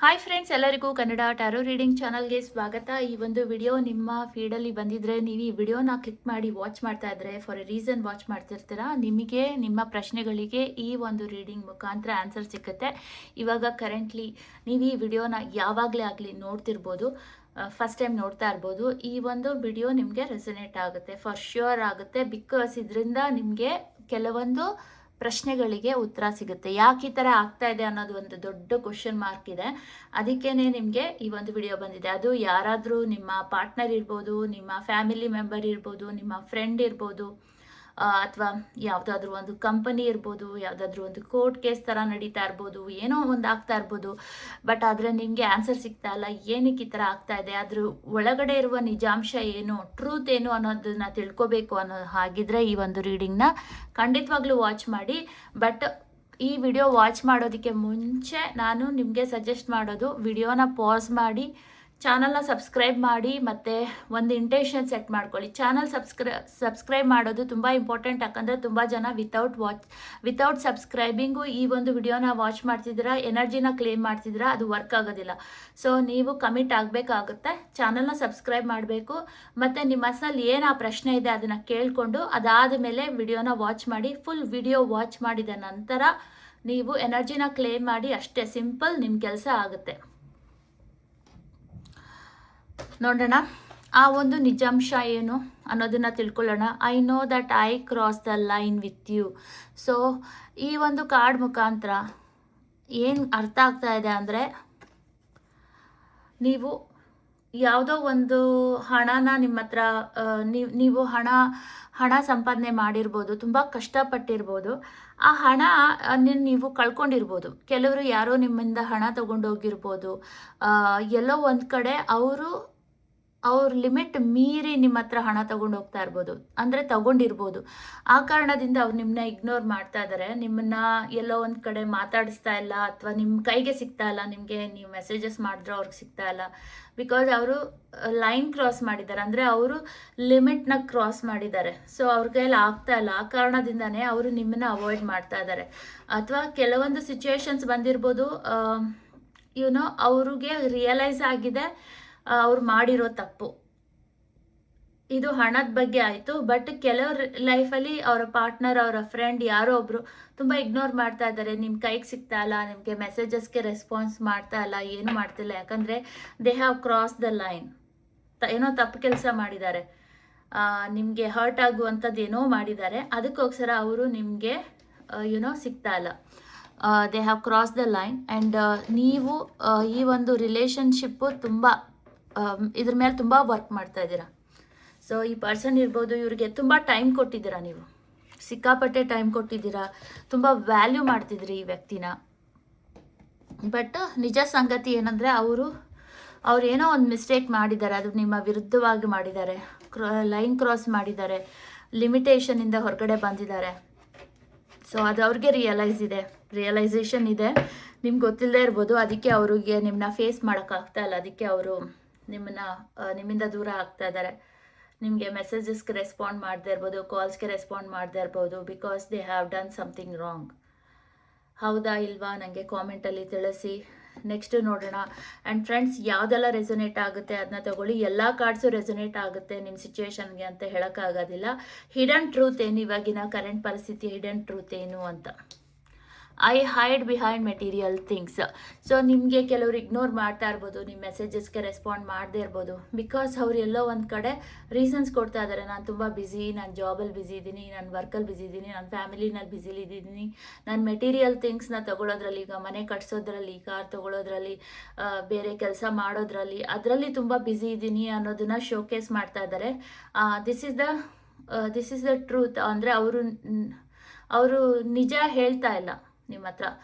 Hi friends, ಎಲ್ಲರಿಗೂ Kannada tarot reading ಚಾನಲ್ಗೆ ಸ್ವಾಗತ. ಈ ಒಂದು ವಿಡಿಯೋ ನಿಮ್ಮ ಫೀಡಲ್ಲಿ ಬಂದಿದ್ರೆ ನೀವು ಈ ವಿಡಿಯೋನ ಕ್ಲಿಕ್ ಮಾಡಿ ವಾಚ್ ಮಾಡ್ತಾ ಇದ್ರೆ ಫಾರ್ ಎ ರೀಸನ್ ವಾಚ್ ಮಾಡ್ತಿರ್ತೀರಾ. ನಿಮಗೆ ನಿಮ್ಮ ಪ್ರಶ್ನೆಗಳಿಗೆ ಈ ಒಂದು ರೀಡಿಂಗ್ ಮುಖಾಂತರ ಆನ್ಸರ್ ಸಿಗುತ್ತೆ. ಇವಾಗ ಕರೆಂಟ್ಲಿ ನೀವು ಈ ವಿಡಿಯೋನ ಯಾವಾಗಲೇ ಆಗಲಿ ನೋಡ್ತಿರ್ಬೋದು, ಫಸ್ಟ್ ಟೈಮ್ ನೋಡ್ತಾ ಇರ್ಬೋದು. ಈ ಒಂದು ವಿಡಿಯೋ ನಿಮಗೆ ರೆಸನೇಟ್ ಆಗುತ್ತೆ, ಫಾರ್ ಶ್ಯೂರ್ ಆಗುತ್ತೆ. ಬಿಕಾಸ್ ಇದರಿಂದ ನಿಮಗೆ ಕೆಲವೊಂದು ಪ್ರಶ್ನೆಗಳಿಗೆ ಉತ್ತರ ಸಿಗುತ್ತೆ. ಯಾಕೆ ಈ ಥರ ಆಗ್ತಾ ಇದೆ ಅನ್ನೋದು ಒಂದು ದೊಡ್ಡ ಕ್ವಶನ್ ಮಾರ್ಕ್ ಇದೆ. ಅದಕ್ಕೇನೆ ನಿಮಗೆ ಈ ಒಂದು ವಿಡಿಯೋ ಬಂದಿದೆ. ಅದು ಯಾರಾದರೂ ನಿಮ್ಮ ಪಾರ್ಟ್ನರ್ ಇರ್ಬೋದು, ನಿಮ್ಮ ಫ್ಯಾಮಿಲಿ ಮೆಂಬರ್ ಇರ್ಬೋದು, ನಿಮ್ಮ ಫ್ರೆಂಡ್ ಇರ್ಬೋದು, ಅಥವಾ ಯಾವುದಾದ್ರೂ ಒಂದು ಕಂಪನಿ ಇರ್ಬೋದು, ಯಾವುದಾದ್ರೂ ಒಂದು ಕೋರ್ಟ್ ಕೇಸ್ ಥರ ನಡೀತಾ ಇರ್ಬೋದು, ಏನೋ ಒಂದು ಆಗ್ತಾ ಇರ್ಬೋದು. ಬಟ್ ಆದರೆ ನಿಮಗೆ ಆನ್ಸರ್ ಸಿಗ್ತಾ ಇಲ್ಲ, ಏನಕ್ಕೆ ಈ ಥರ ಆಗ್ತಾ ಇದೆ, ಅದ್ರ ಒಳಗಡೆ ಇರುವ ನಿಜಾಂಶ ಏನು, ಟ್ರೂತ್ ಏನು ಅನ್ನೋದನ್ನ ತಿಳ್ಕೊಬೇಕು ಅನ್ನೋ ಹಾಗಿದ್ರೆ ಈ ಒಂದು ರೀಡಿಂಗ್ನ ಖಂಡಿತವಾಗ್ಲೂ ವಾಚ್ ಮಾಡಿ. ಬಟ್ ಈ ವಿಡಿಯೋ ವಾಚ್ ಮಾಡೋದಕ್ಕೆ ಮುಂಚೆ ನಾನು ನಿಮಗೆ ಸಜೆಸ್ಟ್ ಮಾಡೋದು, ವಿಡಿಯೋನ ಪಾಸ್ ಮಾಡಿ ಚಾನಲ್ನ ಸಬ್ಸ್ಕ್ರೈಬ್ ಮಾಡಿ, ಮತ್ತು ಒಂದು ಇಂಟೆನ್ಷನ್ ಸೆಟ್ ಮಾಡ್ಕೊಳ್ಳಿ. ಚಾನಲ್ ಸಬ್ಸ್ಕ್ರೈಬ್ ಮಾಡೋದು ತುಂಬ ಇಂಪಾರ್ಟೆಂಟ್. ಯಾಕಂದರೆ ತುಂಬ ಜನ ವಿತೌಟ್ ಸಬ್ಸ್ಕ್ರೈಬಿಂಗು ಈ ಒಂದು ವಿಡಿಯೋನ ವಾಚ್ ಮಾಡ್ತಿದ್ದೀರಾ, ಎನರ್ಜಿನ ಕ್ಲೇಮ್ ಮಾಡ್ತಿದ್ದೀರಾ, ಅದು ವರ್ಕ್ ಆಗೋದಿಲ್ಲ. ಸೊ ನೀವು ಕಮಿಟ್ ಆಗಬೇಕಾಗುತ್ತೆ, ಚಾನಲ್ನ ಸಬ್ಸ್ಕ್ರೈಬ್ ಮಾಡಬೇಕು, ಮತ್ತು ನಿಮ್ಮ ಮನಸ್ಸಲ್ಲಿ ಏನು ಆ ಪ್ರಶ್ನೆ ಇದೆ ಅದನ್ನು ಕೇಳಿಕೊಂಡು ಅದಾದ ಮೇಲೆ ವಿಡಿಯೋನ ವಾಚ್ ಮಾಡಿ. ಫುಲ್ ವಿಡಿಯೋ ವಾಚ್ ಮಾಡಿದ ನಂತರ ನೀವು ಎನರ್ಜಿನ ಕ್ಲೇಮ್ ಮಾಡಿ. ಅಷ್ಟೇ ಸಿಂಪಲ್, ನಿಮ್ಮ ಕೆಲಸ ಆಗುತ್ತೆ. ನೋಡೋಣ ಆ ಒಂದು ನಿಜಾಂಶ ಏನು ಅನ್ನೋದನ್ನ ತಿಳ್ಕೊಳ್ಳೋಣ. I know that I cross the line with you. So ಈ ಒಂದು ಕಾರ್ಡ್ ಮುಖಾಂತರ ಏನು ಅರ್ಥ ಆಗ್ತಾ ಇದೆ ಅಂದರೆ, ನೀವು ಯಾವುದೋ ಒಂದು ಹಣನ ನಿಮ್ಮ ಹತ್ರ ನೀವು ಹಣ ಸಂಪಾದನೆ ಮಾಡಿರ್ಬೋದು, ತುಂಬ ಕಷ್ಟಪಟ್ಟಿರ್ಬೋದು. ಆ ಹಣ ನೀವು ಕಳ್ಕೊಂಡಿರ್ಬೋದು. ಕೆಲವರು ಯಾರೋ ನಿಮ್ಮಿಂದ ಹಣ ತಗೊಂಡೋಗಿರ್ಬೋದು. ಎಲ್ಲೋ ಒಂದು ಕಡೆ ಅವ್ರ ಲಿಮಿಟ್ ಮೀರಿ ನಿಮ್ಮ ಹತ್ರ ಹಣ ತಗೊಂಡು ಹೋಗ್ತಾ ಇರ್ಬೋದು, ಅಂದರೆ ತಗೊಂಡಿರ್ಬೋದು. ಆ ಕಾರಣದಿಂದ ಅವ್ರು ನಿಮ್ಮನ್ನ ಇಗ್ನೋರ್ ಮಾಡ್ತಾ ಇದ್ದಾರೆ, ನಿಮ್ಮನ್ನ ಎಲ್ಲೋ ಒಂದು ಕಡೆ ಮಾತಾಡಿಸ್ತಾ ಇಲ್ಲ, ಅಥವಾ ನಿಮ್ಮ ಕೈಗೆ ಸಿಗ್ತಾ ಇಲ್ಲ. ನಿಮಗೆ ನೀವು ಮೆಸೇಜಸ್ ಮಾಡಿದ್ರೆ ಅವ್ರಿಗೆ ಸಿಗ್ತಾ ಇಲ್ಲ. ಬಿಕಾಸ್ ಅವರು ಲೈನ್ ಕ್ರಾಸ್ ಮಾಡಿದ್ದಾರೆ, ಅಂದರೆ ಅವರು ಲಿಮಿಟ್ನ ಕ್ರಾಸ್ ಮಾಡಿದ್ದಾರೆ. ಸೊ ಅವ್ರ ಕೈಯಲ್ಲಿ ಆಗ್ತಾ ಇಲ್ಲ. ಆ ಕಾರಣದಿಂದನೇ ಅವರು ನಿಮ್ಮನ್ನ ಅವಾಯ್ಡ್ ಮಾಡ್ತಾ ಇದ್ದಾರೆ. ಅಥವಾ ಕೆಲವೊಂದು ಸಿಚುವೇಶನ್ಸ್ ಬಂದಿರ್ಬೋದು, ಅವ್ರಿಗೆ ರಿಯಲೈಸ್ ಆಗಿದೆ ಅವ್ರು ಮಾಡಿರೋ ತಪ್ಪು. ಇದು ಹಣದ ಬಗ್ಗೆ ಆಯಿತು. ಬಟ್ ಕೆಲವ್ರ ಲೈಫಲ್ಲಿ ಅವರ ಪಾರ್ಟ್ನರ್, ಅವರ ಫ್ರೆಂಡ್ ಯಾರೋ ಒಬ್ಬರು ತುಂಬ ಇಗ್ನೋರ್ ಮಾಡ್ತಾ ಇದ್ದಾರೆ. ನಿಮ್ಮ ಕೈಗೆ ಸಿಗ್ತಾ ಇಲ್ಲ, ನಿಮಗೆ ಮೆಸೇಜಸ್ಗೆ ರೆಸ್ಪಾನ್ಸ್ ಮಾಡ್ತಾ ಇಲ್ಲ, ಏನು ಮಾಡ್ತಿಲ್ಲ. ಯಾಕಂದರೆ they have cross the line. ಏನೋ ತಪ್ಪು ಕೆಲಸ ಮಾಡಿದ್ದಾರೆ, ನಿಮಗೆ ಹರ್ಟ್ ಆಗುವಂಥದ್ದು ಏನೋ ಮಾಡಿದ್ದಾರೆ. ಅದಕ್ಕೋಸ್ಕರ ಅವರು ನಿಮಗೆ ಸಿಗ್ತಾ ಇಲ್ಲ. They have cross the line. And ನೀವು ಈ ಒಂದು ರಿಲೇಷನ್ಶಿಪ್ಪು ತುಂಬ ಇದ್ರ ಮೇಲೆ ತುಂಬ ವರ್ಕ್ ಮಾಡ್ತಾ ಇದ್ದೀರಾ. ಸೊ ಈ ಪರ್ಸನ್ ಇರ್ಬೋದು, ಇವ್ರಿಗೆ ತುಂಬ ಟೈಮ್ ಕೊಟ್ಟಿದ್ದೀರಾ, ನೀವು ಸಿಕ್ಕಾಪಟ್ಟೆ ಟೈಮ್ ಕೊಟ್ಟಿದ್ದೀರಾ, ತುಂಬ ವ್ಯಾಲ್ಯೂ ಮಾಡ್ತಿದ್ರಿ ಈ ವ್ಯಕ್ತಿನ. ಬಟ್ ನಿಜ ಸಂಗತಿ ಏನಂದರೆ, ಅವ್ರು ಏನೋ ಒಂದು ಮಿಸ್ಟೇಕ್ ಮಾಡಿದ್ದಾರೆ, ಅದು ನಿಮ್ಮ ವಿರುದ್ಧವಾಗಿ ಮಾಡಿದ್ದಾರೆ, ಲೈನ್ ಕ್ರಾಸ್ ಮಾಡಿದ್ದಾರೆ, ಲಿಮಿಟೇಷನಿಂದ ಹೊರಗಡೆ ಬಂದಿದ್ದಾರೆ. ಸೊ ಅದು ಅವ್ರಿಗೆ ರಿಯಲೈಸೇಷನ್ ಇದೆ, ನಿಮ್ಗೆ ಗೊತ್ತಿಲ್ಲದೆ ಇರ್ಬೋದು. ಅದಕ್ಕೆ ಅವ್ರಿಗೆ ನಿಮ್ಮನ್ನ ಫೇಸ್ ಮಾಡೋಕ್ಕಾಗ್ತಾ ಇಲ್ಲ. ಅದಕ್ಕೆ ಅವರು ನಿಮ್ಮಿಂದ ದೂರ ಆಗ್ತಾ ಇದ್ದಾರೆ. ನಿಮಗೆ ಮೆಸೇಜಸ್ಗೆ ರೆಸ್ಪಾಂಡ್ ಮಾಡದೇ ಇರ್ಬೋದು, ಕಾಲ್ಸ್ಗೆ ರೆಸ್ಪಾಂಡ್ ಮಾಡದೇ ಇರ್ಬೋದು. Because they have done something wrong. ಹೌದಾ ಇಲ್ವಾ ನನಗೆ ಕಾಮೆಂಟಲ್ಲಿ ತಿಳಿಸಿ. ನೆಕ್ಸ್ಟ್ ನೋಡೋಣ. ಆ್ಯಂಡ್ ಫ್ರೆಂಡ್ಸ್, ಯಾವುದೆಲ್ಲ ರೆಸೊನೇಟ್ ಆಗುತ್ತೆ ಅದನ್ನ ತಗೊಳ್ಳಿ. ಎಲ್ಲ ಕಾರ್ಡ್ಸು ರೆಸೊನೇಟ್ ಆಗುತ್ತೆ ನಿಮ್ಮ ಸಿಚುವೇಶನ್ಗೆ ಅಂತ ಹೇಳೋಕ್ಕಾಗೋದಿಲ್ಲ. ಹಿಡನ್ ಟ್ರೂತ್ ಏನು, ಇವಾಗಿನ ಕರೆಂಟ್ ಪರಿಸ್ಥಿತಿ ಹಿಡನ್ ಟ್ರೂತ್ ಏನು ಅಂತ. I hide behind material things. So ನಿಮಗೆ ಕೆಲವರು ಇಗ್ನೋರ್ ಮಾಡ್ತಾ ಇರ್ಬೋದು, ನಿಮ್ಮ ಮೆಸೇಜಸ್ಗೆ ರೆಸ್ಪಾಂಡ್ ಮಾಡದೇ ಇರ್ಬೋದು. ಬಿಕಾಸ್ ಅವ್ರು ಎಲ್ಲೋ ಒಂದು ಕಡೆ ರೀಸನ್ಸ್ ಕೊಡ್ತಾ ಇದ್ದಾರೆ. ನಾನು ತುಂಬ ಬ್ಯುಸಿ, ನಾನು ಜಾಬಲ್ಲಿ ಬ್ಯುಸಿ ಇದ್ದೀನಿ, ನಾನು ವರ್ಕಲ್ಲಿ ಬ್ಯುಸಿ ಇದ್ದೀನಿ, ನಾನು ಫ್ಯಾಮಿಲಿನಲ್ಲಿ ಬ್ಯುಸಿಲಿದ್ದೀನಿ, ನಾನು ಮೆಟೀರಿಯಲ್ ಥಿಂಗ್ಸ್ನ ತೊಗೊಳೋದ್ರಲ್ಲಿ, ಈಗ ಮನೆ ಕಟ್ಸೋದ್ರಲ್ಲಿ, ಕಾರ್ ತೊಗೊಳೋದ್ರಲ್ಲಿ, ಬೇರೆ ಕೆಲಸ ಮಾಡೋದ್ರಲ್ಲಿ, ಅದರಲ್ಲಿ ತುಂಬ ಬ್ಯುಸಿ ಇದ್ದೀನಿ ಅನ್ನೋದನ್ನ ಶೋಕೇಸ್ ಮಾಡ್ತಾ ಇದ್ದಾರೆ. This is the truth. ಅಂದರೆ ಅವರು ನಿಜ ಹೇಳ್ತಾ ಇಲ್ಲ. ನಿಮ್ಮ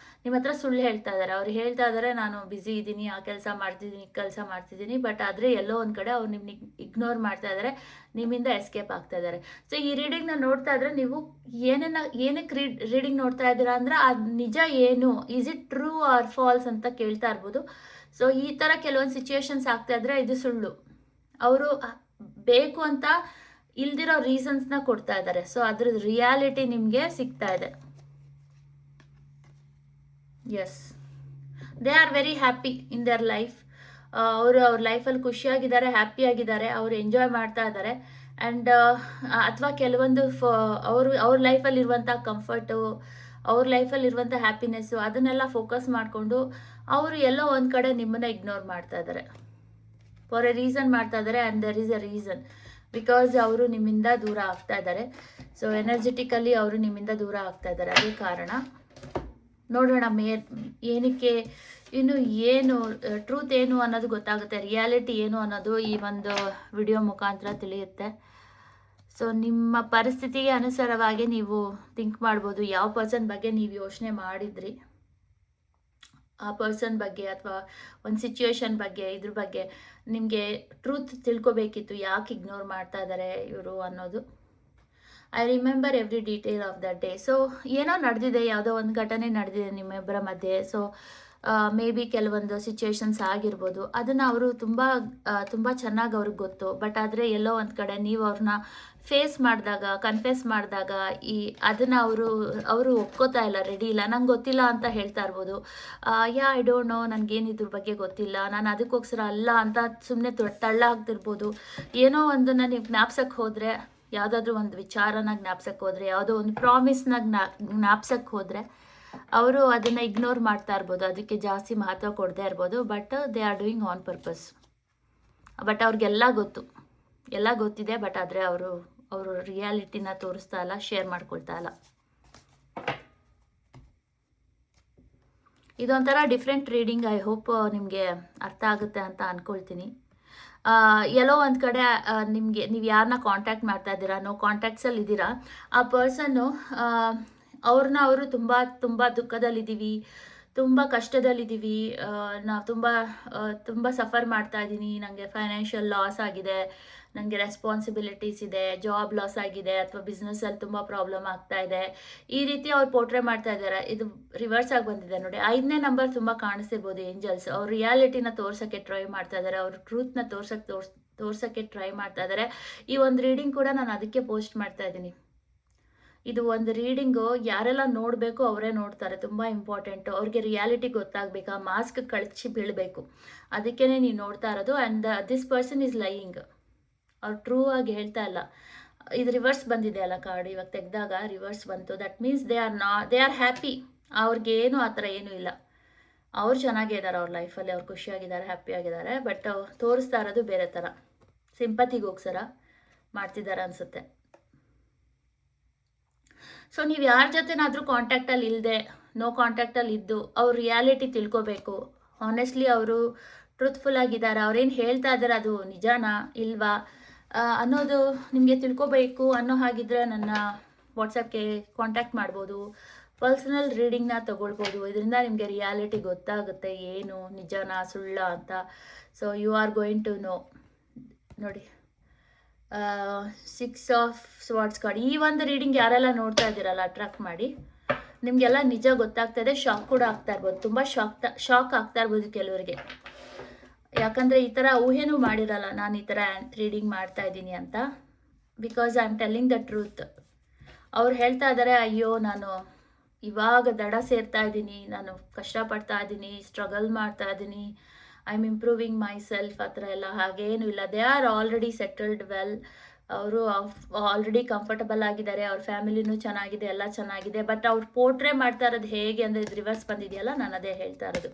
ಹತ್ರ ಸುಳ್ಳು ಹೇಳ್ತಾ ಇದ್ದಾರೆ. ಅವ್ರು ಹೇಳ್ತಾ ಇದ್ದಾರೆ, ನಾನು ಬ್ಯುಸಿ ಇದ್ದೀನಿ, ಆ ಕೆಲಸ ಮಾಡ್ತಿದ್ದೀನಿ, ಕೆಲಸ ಮಾಡ್ತಿದ್ದೀನಿ. ಬಟ್ ಆದರೆ ಎಲ್ಲೋ ಒಂದು ಕಡೆ ಅವ್ರು ನಿಮ್ಮನ್ನ ಇಗ್ನೋರ್ ಮಾಡ್ತಾ ಇದ್ದಾರೆ, ನಿಮ್ಮಿಂದ ಎಸ್ಕೇಪ್ ಆಗ್ತಾ ಇದ್ದಾರೆ. ಸೊ ಈ ರೀಡಿಂಗ್ನ ನೋಡ್ತಾ ಇದ್ರೆ ನೀವು ಏನಕ್ಕೆ ರೀಡಿಂಗ್ ನೋಡ್ತಾ ಇದ್ದೀರಾ ಅಂದರೆ, ಅದು ನಿಜ ಏನು, is it true or false ಅಂತ ಕೇಳ್ತಾ ಇರ್ಬೋದು. ಸೊ ಈ ಥರ ಕೆಲವೊಂದು ಸಿಚುವೇಶನ್ಸ್ ಆಗ್ತಾ ಇದ್ರೆ ಇದು ಸುಳ್ಳು. ಅವರು ಬೇಕು ಅಂತ ಇಲ್ದಿರೋ ರೀಸನ್ಸ್ನ ಕೊಡ್ತಾ ಇದ್ದಾರೆ. ಸೊ ಅದ್ರದ್ದು ರಿಯಾಲಿಟಿ ನಿಮಗೆ ಸಿಗ್ತಾ ಇದೆ. Yes, they are very happy in their life. ಅವರು ಅವ್ರ ಲೈಫಲ್ಲಿ ಖುಷಿಯಾಗಿದ್ದಾರೆ, ಹ್ಯಾಪಿಯಾಗಿದ್ದಾರೆ, ಅವರು ಎಂಜಾಯ್ ಮಾಡ್ತಾ ಇದ್ದಾರೆ. ಆ್ಯಂಡ್ ಅಥವಾ ಕೆಲವೊಂದು ಅವ್ರ ಲೈಫಲ್ಲಿರುವಂಥ ಕಂಫರ್ಟು, ಅವ್ರ ಲೈಫಲ್ಲಿರುವಂಥ ಹ್ಯಾಪಿನೆಸ್ಸು ಅದನ್ನೆಲ್ಲ ಫೋಕಸ್ ಮಾಡಿಕೊಂಡು ಅವರು ಎಲ್ಲೋ ಒಂದು ಕಡೆ ನಿಮ್ಮನ್ನು ಇಗ್ನೋರ್ ಮಾಡ್ತಾ ಇದ್ದಾರೆ. ಫಾರ್ ಎ ರೀಸನ್ ಮಾಡ್ತಾ ಇದ್ದಾರೆ, and there is a reason. Because ಅವರು ನಿಮ್ಮಿಂದ ದೂರ ಆಗ್ತಾ ಇದ್ದಾರೆ. ಸೊ ಎನರ್ಜೆಟಿಕಲಿ ಅವರು ನಿಮ್ಮಿಂದ ದೂರ ಆಗ್ತಾ ಇದ್ದಾರೆ, ಅದೇ ಕಾರಣ. ನೋಡೋಣ ಏನಕ್ಕೆ ಇನ್ನು ಏನು ಟ್ರೂತ್ ಏನು ಅನ್ನೋದು ಗೊತ್ತಾಗುತ್ತೆ, ರಿಯಾಲಿಟಿ ಏನು ಅನ್ನೋದು ಈ ಒಂದು ವಿಡಿಯೋ ಮುಖಾಂತರ ತಿಳಿಯುತ್ತೆ. ಸೊ ನಿಮ್ಮ ಪರಿಸ್ಥಿತಿಗೆ ಅನುಸಾರವಾಗಿ ನೀವು ಥಿಂಕ್ ಮಾಡ್ಬೋದು, ಯಾವ ಪರ್ಸನ್ ಬಗ್ಗೆ ನೀವು ಯೋಚನೆ ಮಾಡಿದ್ರಿ, ಆ ಪರ್ಸನ್ ಬಗ್ಗೆ ಅಥವಾ ಒಂದು ಸಿಚುವೇಶನ್ ಬಗ್ಗೆ, ಇದ್ರ ಬಗ್ಗೆ ನಿಮಗೆ ಟ್ರೂತ್ ತಿಳ್ಕೊಬೇಕಿತ್ತು, ಯಾಕೆ ಇಗ್ನೋರ್ ಮಾಡ್ತಾ ಇದ್ದಾರೆ ಇವರು ಅನ್ನೋದು. I remember every detail of that day. So ಏನೋ ನಡೆದಿದೆ, ಯಾವುದೋ ಒಂದು ಘಟನೆ ನಡೆದಿದೆ ನಿಮ್ಮಿಬ್ಬರ ಮಧ್ಯೆ. ಸೊ ಮೇ ಬಿ ಕೆಲವೊಂದು ಸಿಚುವೇಶನ್ಸ್ ಆಗಿರ್ಬೋದು, ಅದನ್ನು ಅವರು ತುಂಬ ಚೆನ್ನಾಗಿ ಅವ್ರಿಗೆ ಗೊತ್ತು. ಬಟ್ ಆದರೆ ಎಲ್ಲೋ ಒಂದು ಕಡೆ ನೀವು ಅವ್ರನ್ನ ಫೇಸ್ ಮಾಡಿದಾಗ, ಕನ್ಫೆಸ್ ಮಾಡಿದಾಗ ಅದನ್ನು ಅವರು ಒಪ್ಕೋತಾ ಇಲ್ಲ, ರೆಡಿ ಇಲ್ಲ. ನಂಗೆ ಗೊತ್ತಿಲ್ಲ ಅಂತ ಹೇಳ್ತಾ ಇರ್ಬೋದು. ಐ ಡೋಂಟ್ ನೋ, ನನಗೇನು ಇದ್ರ ಬಗ್ಗೆ ಗೊತ್ತಿಲ್ಲ, ನಾನು ಅದಕ್ಕೋಸ್ಕರ ಅಲ್ಲ ಅಂತ ಸುಮ್ಮನೆ ತಳ್ಳ ಆಗ್ತಿರ್ಬೋದು. ಏನೋ ಒಂದನ್ನು ನೀವು ಜ್ಞಾಪ್ಸಕ್ಕೆ ಹೋದರೆ, ಯಾವುದಾದ್ರೂ ಒಂದು ವಿಚಾರನ ಜ್ಞಾಪ್ಸಕ್ಕೆ ಹೋದರೆ, ಯಾವುದೋ ಒಂದು ಪ್ರಾಮಿಸ್ನ ಜ್ಞಾಪ್ಸಕ್ಕೆ ಹೋದರೆ ಅವರು ಅದನ್ನು ಇಗ್ನೋರ್ ಮಾಡ್ತಾ ಇರ್ಬೋದು, ಅದಕ್ಕೆ ಜಾಸ್ತಿ ಮಹತ್ವ ಕೊಡದೇ ಇರ್ಬೋದು. But they are doing on purpose. But ಅವ್ರಿಗೆಲ್ಲ ಗೊತ್ತಿದೆ. ಬಟ್ ಆದರೆ ಅವರು ರಿಯಾಲಿಟಿನ ತೋರಿಸ್ತಾ ಇಲ್ಲ, ಶೇರ್ ಮಾಡ್ಕೊಳ್ತಾ ಇಲ್ಲ. ಇದೊಂಥರ ಡಿಫ್ರೆಂಟ್ ರೀಡಿಂಗ್. ಐ ಹೋಪ್ ನಿಮಗೆ ಅರ್ಥ ಆಗುತ್ತೆ ಅಂತ ಅಂದ್ಕೊಳ್ತೀನಿ. ಎಲ್ಲೋ ಒಂದು ಕಡೆ ನೀವು ಯಾರನ್ನ ಕಾಂಟ್ಯಾಕ್ಟ್ ಮಾಡ್ತಾ ಇದ್ದೀರಾ, ನೋ ಕಾಂಟ್ಯಾಕ್ಟ್ಸಲ್ಲಿ ಇದ್ದೀರಾ, ಆ ಪರ್ಸನ್ನು ಅವರು ತುಂಬ ದುಃಖದಲ್ಲಿದ್ದೀವಿ, ತುಂಬ ಕಷ್ಟದಲ್ಲಿದ್ದೀವಿ, ನಾವು ತುಂಬ ಸಫರ್ ಮಾಡ್ತಾ ಇದ್ದೀನಿ, ನನಗೆ ಫೈನಾನ್ಷಿಯಲ್ ಲಾಸ್ ಆಗಿದೆ, ನನಗೆ ರೆಸ್ಪಾನ್ಸಿಬಿಲಿಟೀಸ್ ಇದೆ, ಜಾಬ್ ಲಾಸ್ ಆಗಿದೆ, ಅಥವಾ ಬಿಸ್ನೆಸ್ಸಲ್ಲಿ ತುಂಬ ಪ್ರಾಬ್ಲಮ್ ಆಗ್ತಾ ಇದೆ, ಈ ರೀತಿ ಅವ್ರು ಪೋರ್ಟ್ರೇ ಮಾಡ್ತಾ ಇದ್ದಾರೆ. ಇದು ರಿವರ್ಸ್ ಆಗಿ ಬಂದಿದೆ ನೋಡಿ. 5ನೇ ನಂಬರ್ ತುಂಬ ಕಾಣಿಸ್ತಿರ್ಬೋದು ಏಂಜಲ್ಸ್. ಅವ್ರು ರಿಯಾಲಿಟಿನ ತೋರ್ಸೋಕ್ಕೆ ಟ್ರೈ ಮಾಡ್ತಾ ಇದ್ದಾರೆ, ಅವ್ರ ಟ್ರೂತ್ನ ತೋರ್ಸೋಕ್ಕೆ ಟ್ರೈ ಮಾಡ್ತಾ ಇದ್ದಾರೆ. ಈ ಒಂದು ರೀಡಿಂಗ್ ಕೂಡ ನಾನು ಅದಕ್ಕೆ ಪೋಸ್ಟ್ ಮಾಡ್ತಾ ಇದ್ದೀನಿ. ಇದು ಒಂದು ರೀಡಿಂಗು ಯಾರೆಲ್ಲ ನೋಡಬೇಕು ಅವರೇ ನೋಡ್ತಾರೆ, ತುಂಬ ಇಂಪಾರ್ಟೆಂಟು. ಅವ್ರಿಗೆ ರಿಯಾಲಿಟಿ ಗೊತ್ತಾಗಬೇಕು, ಆ ಮಾಸ್ಕ್ ಕಳಚಿ ಬೀಳಬೇಕು, ಅದಕ್ಕೇ ನೀವು ನೋಡ್ತಾ ಇರೋದು. And this person is lying. ಅವ್ರು ಟ್ರೂ ಆಗಿ ಹೇಳ್ತಾ ಇಲ್ಲ. ಇದು ರಿವರ್ಸ್ ಬಂದಿದೆ ಅಲ್ಲ ಕಾರ್ಡ್, ಇವಾಗ ತೆಗೆದಾಗ ರಿವರ್ಸ್ ಬಂತು. That means they are happy. ಅವ್ರಿಗೇನು ಆ ಥರ ಏನೂ ಇಲ್ಲ, ಅವ್ರು ಚೆನ್ನಾಗೇ ಇದ್ದಾರೆ, ಅವ್ರ ಲೈಫಲ್ಲಿ ಅವ್ರು ಖುಷಿಯಾಗಿದ್ದಾರೆ, ಹ್ಯಾಪಿಯಾಗಿದ್ದಾರೆ. ಬಟ್ ತೋರಿಸ್ತಾ ಇರೋದು ಬೇರೆ ಥರ, ಸಿಂಪತಿಗೋಸ್ಕರ ಮಾಡ್ತಿದ್ದಾರೆ ಅನಿಸುತ್ತೆ. ಸೊ ನೀವು ಯಾರ ಜೊತೆನಾದರೂ ಕಾಂಟ್ಯಾಕ್ಟಲ್ಲಿ ಇಲ್ಲದೆ, ನೋ ಕಾಂಟ್ಯಾಕ್ಟಲ್ಲಿ ಇದ್ದು ಅವ್ರ ರಿಯಾಲಿಟಿ ತಿಳ್ಕೊಬೇಕು. ಆನೆಸ್ಟ್ಲಿ ಅವರು ಟ್ರೂತ್ಫುಲ್ ಆಗಿದ್ದಾರೆ, ಅವ್ರೇನು ಹೇಳ್ತಾ ಇದ್ದಾರೆ ಅದು ನಿಜಾನಾ ಇಲ್ವಾ ಅನ್ನೋದು ನಿಮಗೆ ತಿಳ್ಕೊಬೇಕು ಅನ್ನೋ ಹಾಗಿದ್ರೆ ನನ್ನ ವಾಟ್ಸಪ್ಗೆ ಕಾಂಟ್ಯಾಕ್ಟ್ ಮಾಡ್ಬೋದು, ಪರ್ಸನಲ್ ರೀಡಿಂಗ್ನ ತೊಗೊಳ್ಬೋದು. ಇದರಿಂದ ನಿಮಗೆ ರಿಯಾಲಿಟಿ ಗೊತ್ತಾಗುತ್ತೆ, ಏನು ನಿಜಾನಾ ಸುಳ್ಳ ಅಂತ. So you are going to know. ನೋಡಿ 6 ಆಫ್ ಸ್ವಾರ್ಡ್ಸ್ ಕಾರ್ಡ್. ಈ ಒಂದು ರೀಡಿಂಗ್ ಯಾರೆಲ್ಲ ನೋಡ್ತಾ ಇದ್ದೀರಲ್ಲ, ಅಟ್ರಾಕ್ಟ್ ಮಾಡಿ, ನಿಮಗೆಲ್ಲ ನಿಜ ಗೊತ್ತಾಗ್ತಾ ಇದೆ. ಶಾಕ್ ಕೂಡ ಆಗ್ತಾ ಇರ್ಬೋದು, ತುಂಬ ಶಾಕ್ ಆಗ್ತಾ ಇರ್ಬೋದು ಕೆಲವರಿಗೆ. ಯಾಕಂದರೆ ಈ ಥರ ಊಹೆನೂ ಮಾಡಿರಲ್ಲ ನಾನು ಈ ಥರ ರೀಡಿಂಗ್ ಮಾಡ್ತಾ ಇದ್ದೀನಿ ಅಂತ. Because I am telling the truth. ಅವ್ರು ಹೇಳ್ತಾ ಇದ್ದಾರೆ, ಅಯ್ಯೋ ನಾನು ಇವಾಗ ದಡ ಸೇರ್ತಾ ಇದ್ದೀನಿ, ನಾನು ಕಷ್ಟಪಡ್ತಾ ಇದ್ದೀನಿ, ಸ್ಟ್ರಗಲ್ ಮಾಡ್ತಾ ಇದ್ದೀನಿ, I am improving my self, ಆ ಥರ ಎಲ್ಲ ಹಾಗೇನೂ ಇಲ್ಲ. They are already settled well. ಅವರು ಆಲ್ರೆಡಿ ಕಂಫರ್ಟಬಲ್ ಆಗಿದ್ದಾರೆ, ಅವ್ರ ಫ್ಯಾಮಿಲಿನೂ ಚೆನ್ನಾಗಿದೆ, ಎಲ್ಲ ಚೆನ್ನಾಗಿದೆ. ಬಟ್ ಅವ್ರು ಪೋರ್ಟ್ರೇ ಮಾಡ್ತಾ ಇರೋದು ಹೇಗೆ ಅಂದರೆ, ಇದು ರಿವರ್ಸ್ ಬಂದಿದೆಯಲ್ಲ, ನಾನು ಅದೇ ಹೇಳ್ತಾ ಇರೋದು.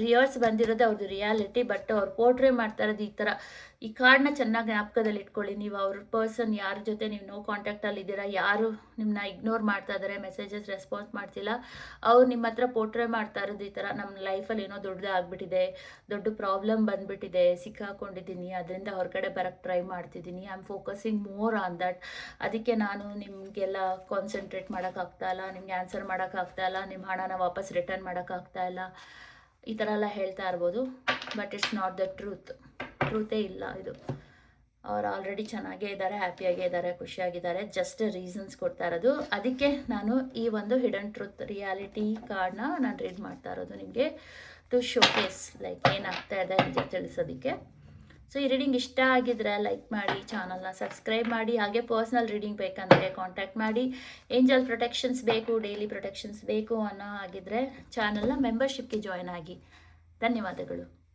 ರಿವರ್ಸ್ ಬಂದಿರೋದು ಅವ್ರದ್ದು ರಿಯಾಲಿಟಿ. ಬಟ್ ಅವ್ರು ಪೋರ್ಟ್ರೇ ಮಾಡ್ತಾ ಇರೋದು ಈ ಥರ. ಈ ಕಾರ್ಡ್ನ ಚೆನ್ನಾಗಿ ಜ್ಞಾಪಕದಲ್ಲಿ ಇಟ್ಕೊಳ್ಳಿ. ನೀವು ಅವ್ರ ಪರ್ಸನ್ ಯಾರ ಜೊತೆ ನೀವು ನೋ ಕಾಂಟ್ಯಾಕ್ಟಲ್ಲಿ ಇದ್ದೀರಾ, ಯಾರು ನಿಮ್ಮನ್ನ ಇಗ್ನೋರ್ ಮಾಡ್ತಾ ಇದ್ದಾರೆ, ಮೆಸೇಜಸ್ ರೆಸ್ಪಾನ್ಸ್ ಮಾಡ್ತಿಲ್ಲ, ಅವ್ರು ನಿಮ್ಮ ಹತ್ರ ಪೋರ್ಟ್ರೇ ಮಾಡ್ತಾ ಇರೋದು ಈ ಥರ. ನಮ್ಮ ಲೈಫಲ್ಲಿ ಏನೋ ದೊಡ್ಡದೇ ಆಗಿಬಿಟ್ಟಿದೆ, ದೊಡ್ಡ ಪ್ರಾಬ್ಲಮ್ ಬಂದುಬಿಟ್ಟಿದೆ, ಸಿಕ್ಕಾಕೊಂಡಿದ್ದೀನಿ, ಅದರಿಂದ ಹೊರಗಡೆ ಬರೋಕ್ಕೆ ಟ್ರೈ ಮಾಡ್ತಿದ್ದೀನಿ, I am focusing more on that. ಅದಕ್ಕೆ ನಾನು ನಿಮಗೆಲ್ಲ ಕಾನ್ಸಂಟ್ರೇಟ್ ಮಾಡೋಕ್ಕಾಗ್ತಾ ಇಲ್ಲ, ನಿಮ್ಗೆ ಆನ್ಸರ್ ಮಾಡೋಕ್ಕಾಗ್ತಾ ಇಲ್ಲ, ನಿಮ್ಮ ಹಣನ ವಾಪಸ್ ರಿಟರ್ನ್ ಮಾಡೋಕ್ಕಾಗ್ತಾ ಇಲ್ಲ, ಈ ಥರ ಎಲ್ಲ ಹೇಳ್ತಾ ಇರ್ಬೋದು. ಬಟ್ ಇಟ್ಸ್ ನಾಟ್ ದ ಟ್ರೂತೇ ಇಲ್ಲ ಇದು. ಅವ್ರು ಆಲ್ರೆಡಿ ಚೆನ್ನಾಗೇ ಇದ್ದಾರೆ, ಹ್ಯಾಪಿಯಾಗೇ ಇದ್ದಾರೆ, ಖುಷಿಯಾಗಿದ್ದಾರೆ. ಜಸ್ಟ್ ರೀಸನ್ಸ್ ಕೊಡ್ತಾ ಇರೋದು. ಅದಕ್ಕೆ ನಾನು ಈ ಒಂದು ಹಿಡನ್ ಟ್ರೂತ್ ರಿಯಾಲಿಟಿ ಕಾರ್ಡ್ನ ನಾನು ರೀಡ್ ಮಾಡ್ತಾ ಇರೋದು ನಿಮಗೆ, ಟು ಶೋಕೇಸ್ ಲೈಕ್ ಏನಾಗ್ತಾ ಇದೆ ನಿಜ ತಿಳಿಸೋದಕ್ಕೆ. ಸೊ ಈ ರೀಡಿಂಗ್ ಇಷ್ಟ ಆಗಿದ್ರೆ ಲೈಕ್ ಮಾಡಿ, ಚಾನಲ್ನ ಸಬ್ಸ್ಕ್ರೈಬ್ ಮಾಡಿ. ಹಾಗೆ ಪರ್ಸ್ನಲ್ ರೀಡಿಂಗ್ ಬೇಕಂದರೆ ಕಾಂಟ್ಯಾಕ್ಟ್ ಮಾಡಿ. ಏಂಜಲ್ ಪ್ರೊಟೆಕ್ಷನ್ಸ್ ಬೇಕು, ಡೈಲಿ ಪ್ರೊಟೆಕ್ಷನ್ಸ್ ಬೇಕು ಅನ್ನೋ ಆಗಿದ್ರೆ ಚಾನಲ್ನ ಮೆಂಬರ್ಶಿಪ್ಗೆ ಜಾಯ್ನ್ ಆಗಿ. ಧನ್ಯವಾದಗಳು.